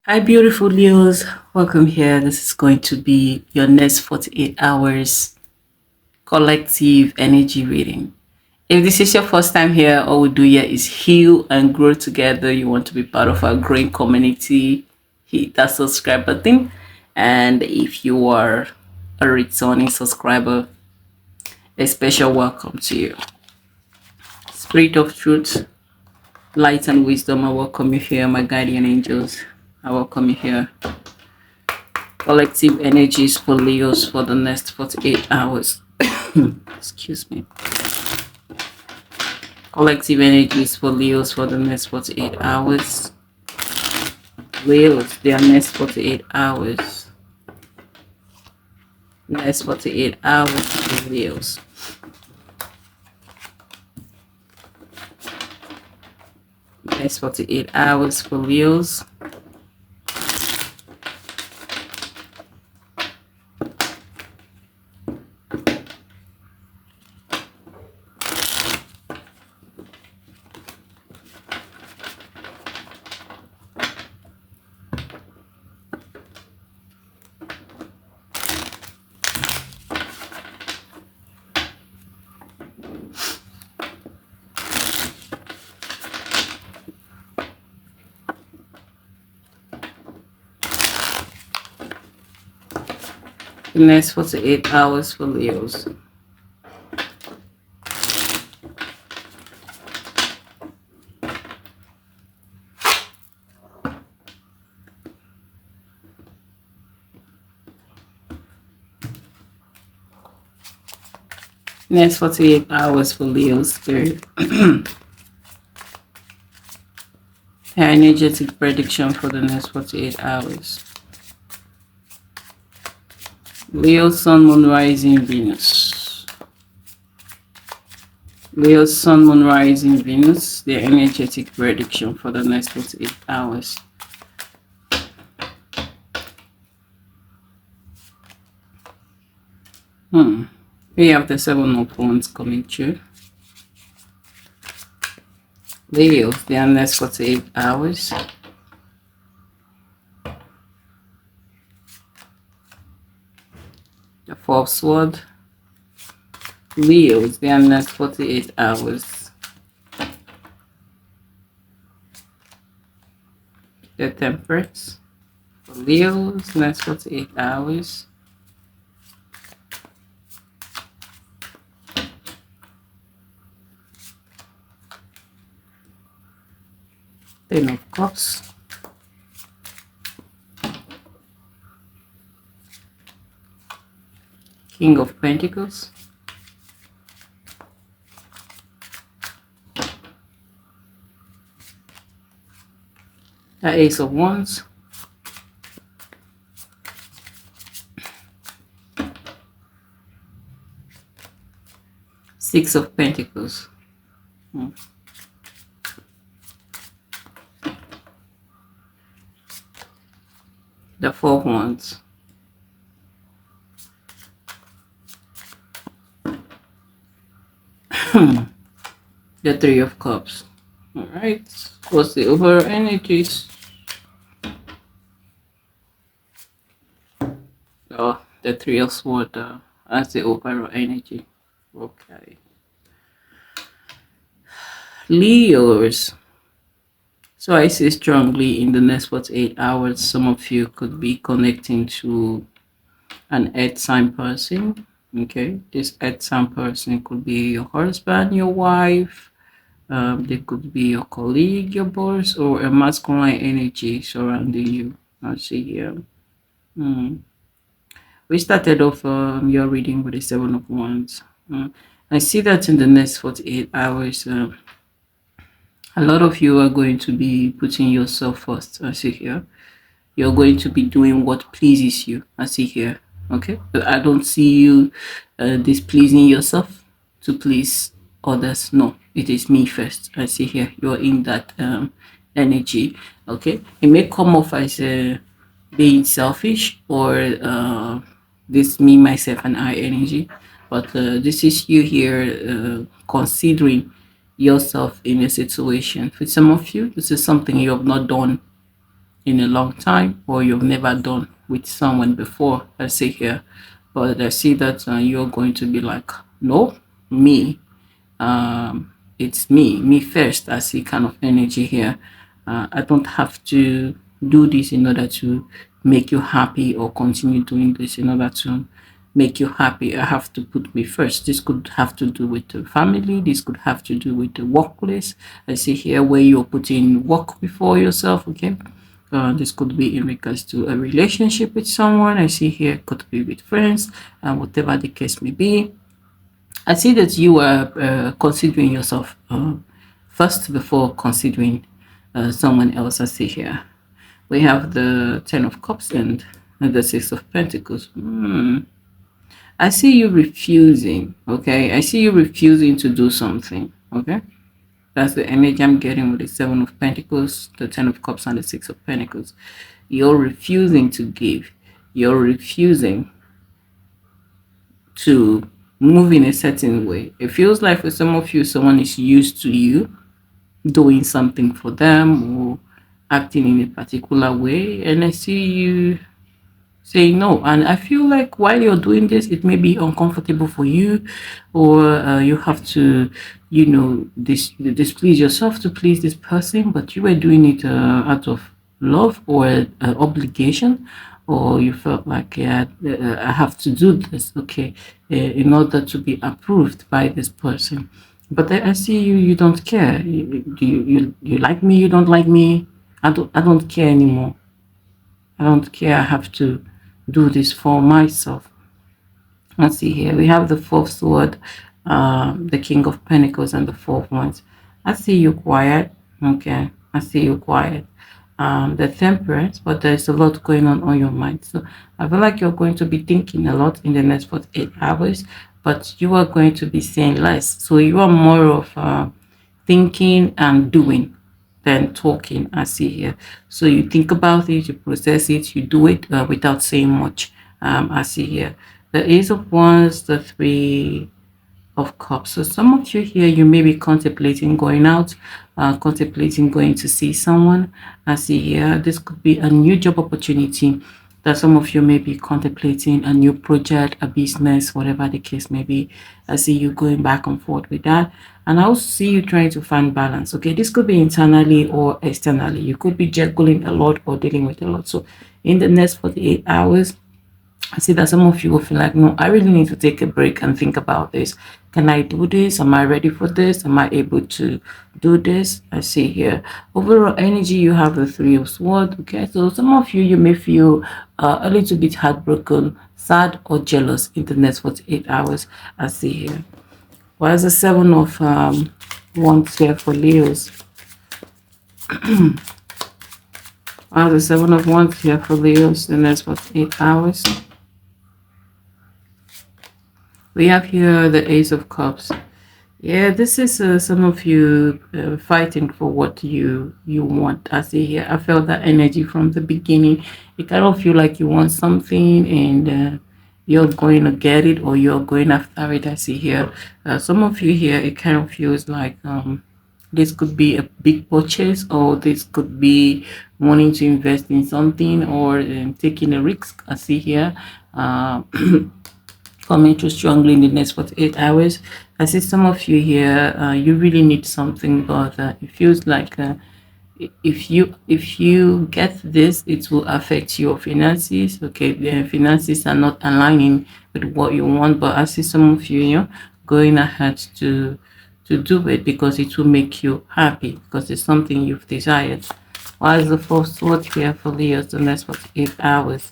Hi, beautiful Leos. Welcome here. This is going to be your next 48 hours collective energy reading. If this is your first time here, all we do here is heal and grow together. You want to be part of our growing community, hit that subscribe button. And if you are a returning subscriber, a special welcome to you. Spirit of truth, light and wisdom, I welcome you here. My guardian angels, I welcome you here. Collective energies for Leos for the next 48 hours. Excuse me. Collective energies for Leos for the next 48 hours. Leos, their next 48 hours. Next 48 hours for Leos. Next 48 hours for Leos. The next 48 hours for Leos. Next 48 hours for Leo's spirit. Energetic prediction for the next 48 hours. Leo, Sun, Moon, Rising, Venus. Leo, Sun, Moon, Rising, Venus. Their energetic prediction for the next 48 hours. We have the Seven of Wands coming through. Leo, their next 48 hours. The Four of Swords. Leos, their next 48 hours. The Temperance. For Leos, next 48 hours. Ten of Cups. King of Pentacles. The Ace of Wands. Six of Pentacles. The Four of Wands. The Three of Cups. All right. What's the overall energies? Oh, the Three of Swords as the overall energy. Okay. Leos. So I see strongly in the next 48 hours, some of you could be connecting to an earth sign person. Okay, this earth sign person could be your husband, your wife. They could be your colleague, your boss, or a masculine energy surrounding you. I see here. We started off your reading with the Seven of Wands. I see that in the next 48 hours, a lot of you are going to be putting yourself first. I see here. You're going to be doing what pleases you. I see here. Okay, but I don't see you displeasing yourself to please others. No, it is me first. I see here. You're in that energy. Okay, it may come off as being selfish or this me, myself, and I energy, but this is you here considering yourself in a situation. For some of you, this is something you have not done in a long time, or you've never done with someone before, I see here. But I see that you're going to be like, no, me, it's me first. I see kind of energy here. I don't have to do this in order to make you happy, or continue doing this in order to make you happy. I have to put me first. This could have to do with the family, this could have to do with the workplace. I see here where you're putting work before yourself. Okay, this could be in regards to a relationship with someone. I see here could be with friends, and whatever the case may be. I see that you are considering yourself first before considering someone else. I see here we have the Ten of Cups and the Six of Pentacles. I see you refusing. Okay, I see you refusing to do something. Okay, that's the energy I'm getting with the Seven of Pentacles, the Ten of Cups, and the Six of Pentacles. You're refusing to give. You're refusing to move in a certain way. It feels like for some of you, someone is used to you doing something for them, or acting in a particular way, and I see you say no. And I feel like while you're doing this, it may be uncomfortable for you, or you have to, displease yourself to please this person, but you were doing it out of love, or obligation, or you felt like, yeah, I have to do this, okay, in order to be approved by this person. But I see you don't care. You like me, you don't like me, I don't care anymore. I don't care. I have to do this for myself. Let's see here. We have the fourth sword, the King of Pentacles, and the fourth ones. I see you quiet. Okay. I see you quiet. The Temperance, but there's a lot going on your mind. So I feel like you're going to be thinking a lot in the next 48 hours, but you are going to be saying less. So you are more of thinking and doing than talking, I see here. So you think about it, you process it, you do it without saying much. I see here. The Ace of Wands, the Three of Cups. So some of you here, you may be contemplating going out, contemplating going to see someone. I see here, this could be a new job opportunity that some of you may be contemplating, a new project, a business, whatever the case may be. I see you going back and forth with that. And I also see you trying to find balance. Okay, this could be internally or externally. You could be juggling a lot or dealing with a lot. So in the next 48 hours, I see that some of you will feel like, no, I really need to take a break and think about this. Can I do this? Am I ready for this? Am I able to do this? I see here. Overall energy, you have the Three of Swords. Okay, so some of you, you may feel a little bit heartbroken, sad, or jealous in the next 48 hours. I see here. Why is the Seven of Wands here for Leos? Why is the Seven of Wands here for Leos in the next 48 hours? We have here the Ace of Cups. Yeah, this is some of you fighting for what you want. I see here. I felt that energy from the beginning. You kind of feel like you want something, and you're going to get it, or you're going after it. I see here. Some of you here, it kind of feels like this could be a big purchase, or this could be wanting to invest in something, or taking a risk. I see here. Coming too strongly in the next 48 hours. I see some of you here, you really need something, but it feels like if you get this, it will affect your finances. Okay, the finances are not aligning with what you want, but I see some of you, going ahead to do it because it will make you happy, because it's something you've desired. Why is the fourth sword here for Leos the next 48 hours?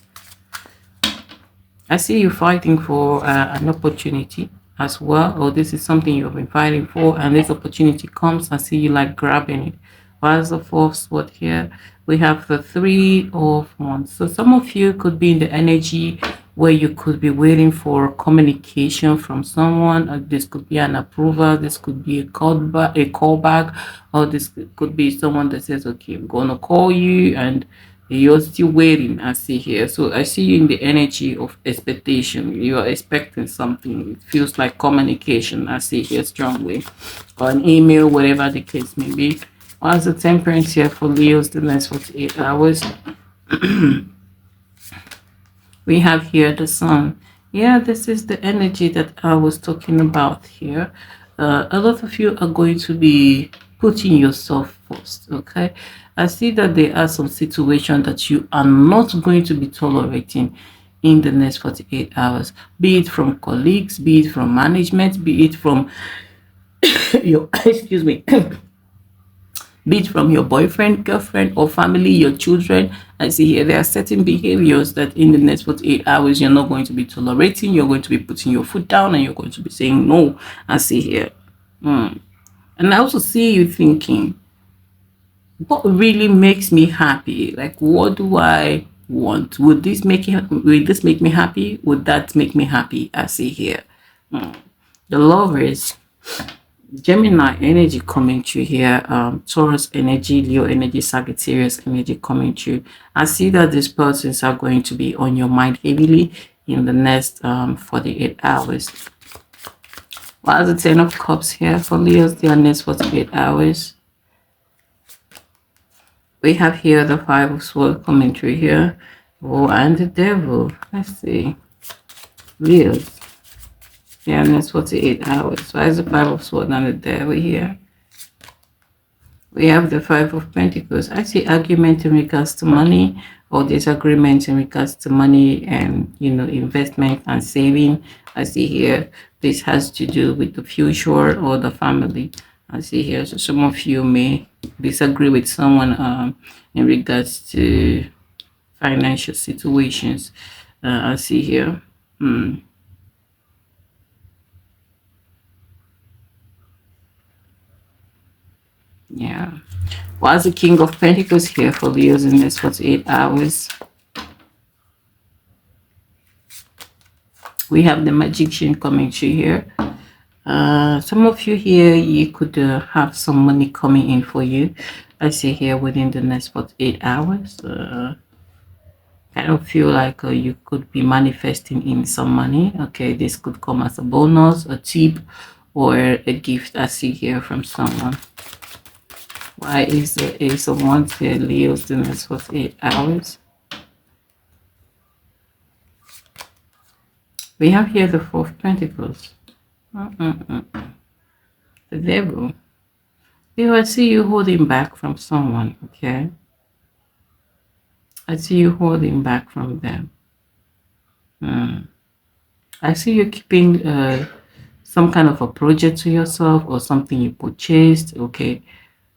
I see you fighting for an opportunity as well, or this is something you've been fighting for, and this opportunity comes. I see you like grabbing it. Whereas the fourth sword here, we have the Three of Wands. So some of you could be in the energy where you could be waiting for communication from someone. This could be an approval, this could be a callback, or this could be someone that says, okay, I'm gonna call you, and you're still waiting. I see here. So I see you in the energy of expectation. You are expecting something. It feels like communication. I see here strongly, or an email, whatever the case may be. As the temperance here for Leo's the next 48 hours, we have here the sun. Yeah, this is the energy that I was talking about here. A lot of you are going to be putting yourself first. Okay, I see that there are some situations that you are not going to be tolerating in the next 48 hours, be it from colleagues, be it from management, be it from your excuse me, be it from your boyfriend, girlfriend, or family, your children. I see here there are certain behaviors that in the next 48 hours you're not going to be tolerating. You're going to be putting your foot down and you're going to be saying no. I see here. And I also see you thinking, what really makes me happy? Like, what do I want? Would this make me happy? Would that make me happy? I see here. The lovers, Gemini energy coming through here, Taurus energy, Leo energy, Sagittarius energy coming through. I see that these persons are going to be on your mind heavily in the next 48 hours. While the Ten of Cups here for Leos, the next 48 hours. We have here the Five of Swords coming through here. Oh, and the Devil. Let's see. Leos. Yeah, next 48 hours. Why is the Five of Swords and the Devil here? We have the Five of Pentacles. I see argument in regards to money or disagreement in regards to money and, investment and saving. I see here this has to do with the future or the family. I see here, so some of you may disagree with someone in regards to financial situations. I see here. Yeah. What's the King of Pentacles here for Leos in this 48 hours? We have the Magician coming through here. Some of you here, you could have some money coming in for you. I see here within the next 48 hours. Kind of feel like you could be manifesting in some money. Okay, this could come as a bonus, a tip, or a gift. I see here from someone. Why is the Ace of Wands here, Leo's the next 48 hours? We have here the Four of Pentacles. The Devil. I see you holding back from someone, okay? I see you holding back from them. I see you keeping some kind of a project to yourself or something you purchased, okay?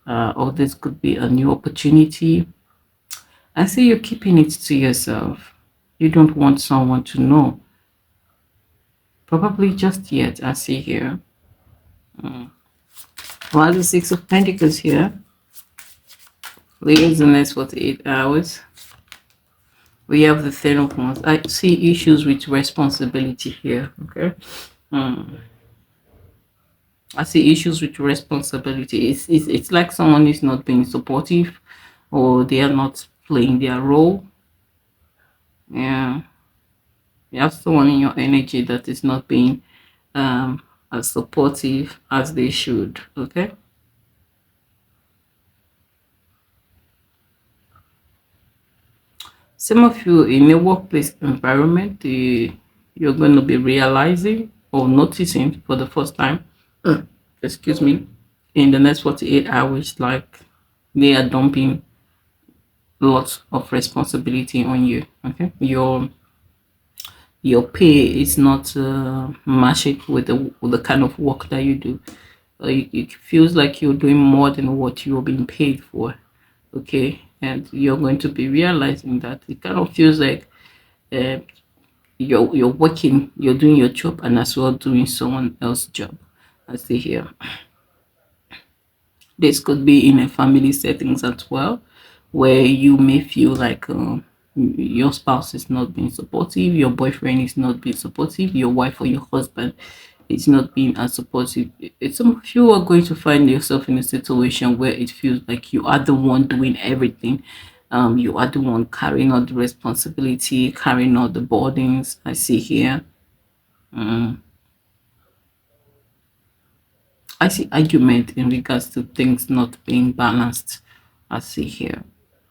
Or this could be a new opportunity. I see you keeping it to yourself. You don't want someone to know. Probably just yet, I see here. While the Six of Pentacles here, leaves the next 48 hours. We have the Ten of Wands. I see issues with responsibility here, okay? I see issues with responsibility. It's like someone is not being supportive or they are not playing their role. Yeah. You have someone in your energy that is not being as supportive as they should, okay? Some of you in a workplace environment, you're going to be realizing or noticing for the first time, excuse me, in the next 48 hours, like they are dumping lots of responsibility on you, okay? Your pay is not matching with the kind of work that you do. It feels like you're doing more than what you're being paid for, okay? And you're going to be realizing that it kind of feels like uh, you're working, you're doing your job and as well doing someone else's job. I see here. This could be in a family settings as well, where you may feel like your spouse is not being supportive, your boyfriend is not being supportive, your wife or your husband is not being as supportive. Some of you are going to find yourself in a situation where it feels like you are the one doing everything. You are the one carrying all the responsibility, carrying all the burdens. I see here. I see argument in regards to things not being balanced. I see here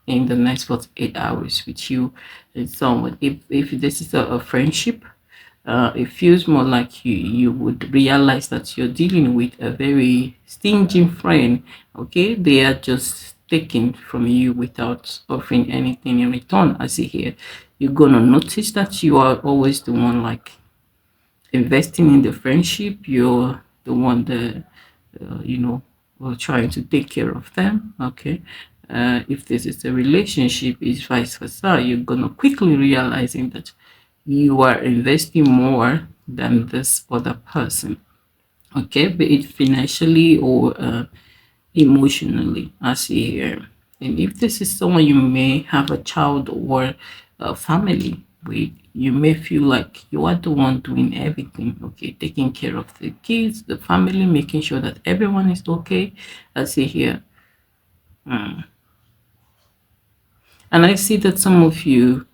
in the next 48 hours with you and someone. If this is a friendship, it feels more like you would realize that you're dealing with a very stingy friend. Okay, they are just taking from you without offering anything in return. I see here, you're gonna notice that you are always the one like investing in the friendship. You're the one that trying to take care of them. Okay, if this is a relationship, is vice versa. You're gonna quickly realizing that you are investing more than this other person. Okay, be it financially or emotionally, I see here. And if this is someone you may have a child or a family with, you may feel like you are the one doing everything, okay, taking care of the kids, the family, making sure that everyone is okay. I see here. Mm. And I see that some of you,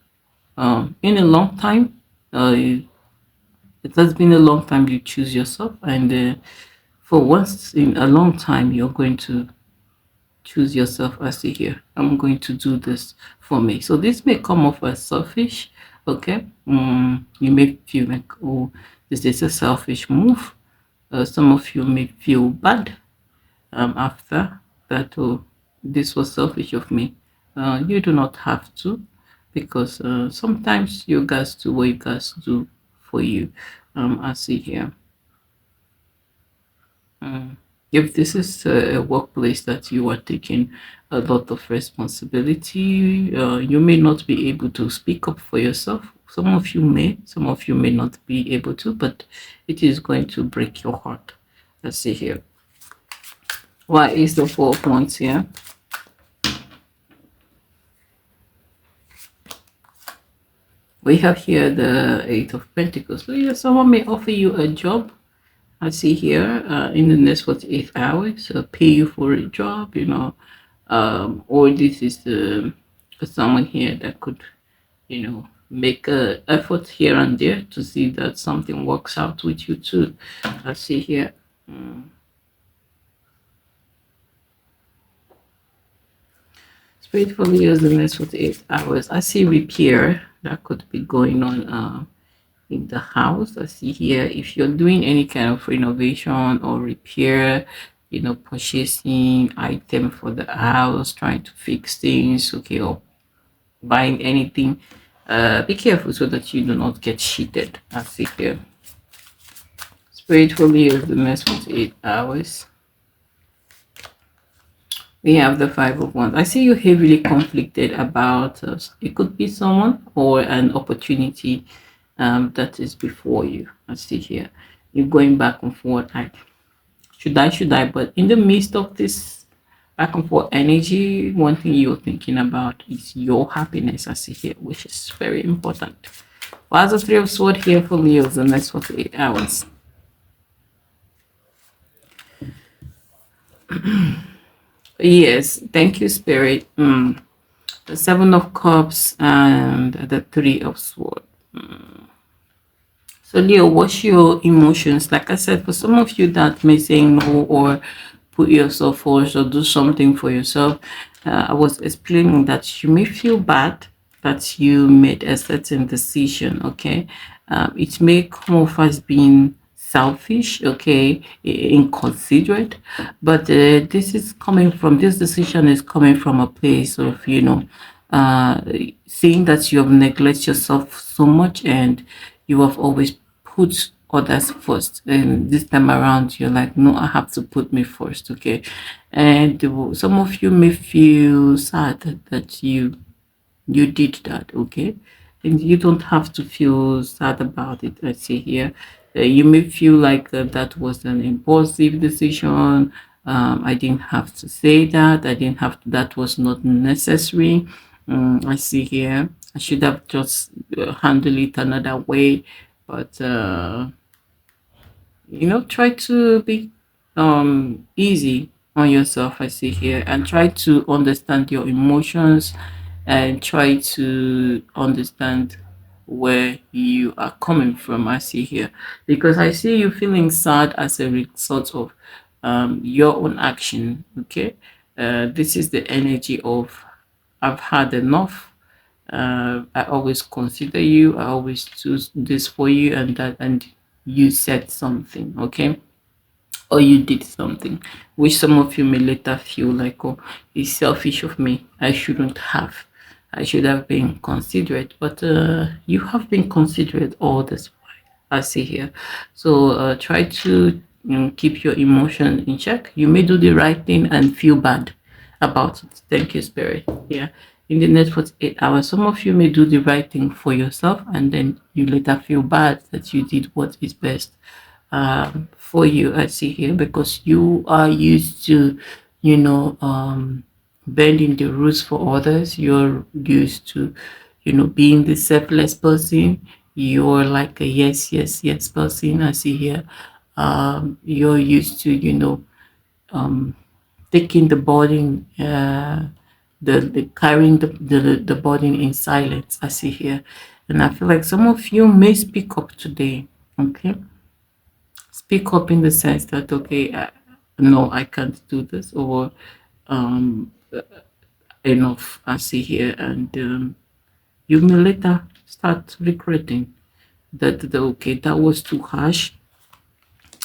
in a long time, it has been a long time you choose yourself, and for once in a long time, you're going to choose yourself. As see here, I'm going to do this for me. So this may come off as selfish. Okay, you may feel like, oh, this is a selfish move. Some of you may feel bad after that. Oh, this was selfish of me. You do not have to, because sometimes you guys do what you guys do for you. I see here. If this is a workplace that you are taking a lot of responsibility, you may not be able to speak up for yourself. Some of you may not be able to, but it is going to break your heart. Let's see here. Why is the 4 points here? We have here the Eight of Pentacles. So yeah, someone may offer you a job. I see here in the next 48 hours, pay you for a job, or this is someone here that could, make a effort here and there to see that something works out with you too. I see here. Spirit for me is the next 48 hours. I see repair that could be going on in the house. I see here, if you're doing any kind of renovation or repair, purchasing item for the house, trying to fix things, okay, or buying anything, be careful so that you do not get cheated. I see here. Spirit for me is the next 48 hours. We have the Five of Wands. I see you heavily conflicted about it could be someone or an opportunity that is before you. I see here. You're going back and forth. Like, should I? But in the midst of this back and forth energy, one thing you're thinking about is your happiness. I see here, which is very important. What's the Three of Swords here for Leos the next 48 hours? Yes, thank you, Spirit. The Seven of Cups and the Three of Swords. So, Leo, what's your emotions? Like I said, for some of you that may say no or put yourself first or do something for yourself, I was explaining that you may feel bad that you made a certain decision. Okay, it may come off as being selfish, okay, inconsiderate, but this decision is coming from a place of, uh, seeing that you have neglected yourself so much and you have always put others first, and this time around you're like, no, I have to put me first. Okay, and some of you may feel sad that you did that. Okay, and you don't have to feel sad about it. I see here, you may feel like that was an impulsive decision. I didn't have to say that. I didn't have to, that was not necessary. I see here, I should have just handled it another way, but try to be easy on yourself. I see here, and try to understand your emotions and try to understand where you are coming from. I see here, because I see you feeling sad as a result of your own action. Okay, this is the energy of I've had enough. I always consider you, I always choose this for you, and that, and you said something, okay, or you did something which some of you may later feel like, oh, it's selfish of me, I should have been considerate. But you have been considerate all this while, I see here. So try to, keep your emotion in check. You may do the right thing and feel bad about it. Thank you, spirit. Yeah, in the next 48 hours, some of you may do the right thing for yourself, and then you later feel bad that you did what is best for you, I see here, because you are used to, bending the rules for others. You're used to, being the selfless person. You're like a yes, yes, yes person, I see here. You're used to, taking the burden, the carrying the burden in silence, I see here. And I feel like some of you may speak up today. Okay, speak up in the sense that, okay, no, I can't do this, or um enough, I see here. And you may later start regretting that, okay, that was too harsh.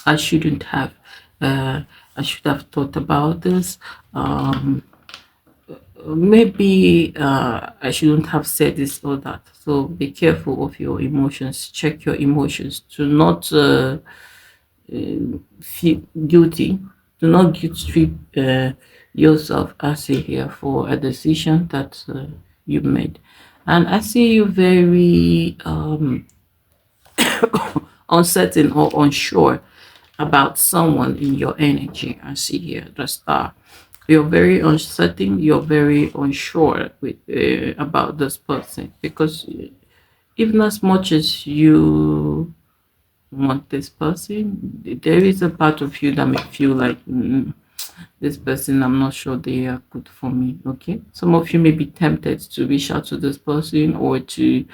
I shouldn't have, uh I should have thought about this. Maybe I shouldn't have said this or that. So be careful of your emotions. Check your emotions. To not feel guilty. Do not guilt trip yourself, I see here, for a decision that you made. And I see you very uncertain or unsure about someone in your energy. I see here the star. You're very uncertain. You're very unsure with about this person, because even as much as you want this person, there is a part of you that may feel like, this person, I'm not sure they are good for me. Okay, some of you may be tempted to reach out to this person, or to,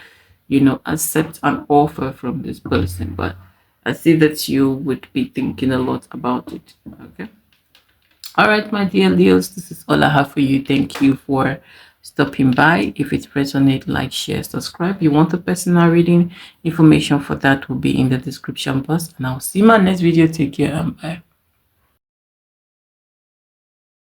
accept an offer from this person, but I see that you would be thinking a lot about it. Okay, all right, my dear Leos, this is all I have for you. Thank you for stopping by. If it resonates, like, share, subscribe. You want a personal reading, information for that will be in the description box, and I'll see you in my next video. Take care and bye.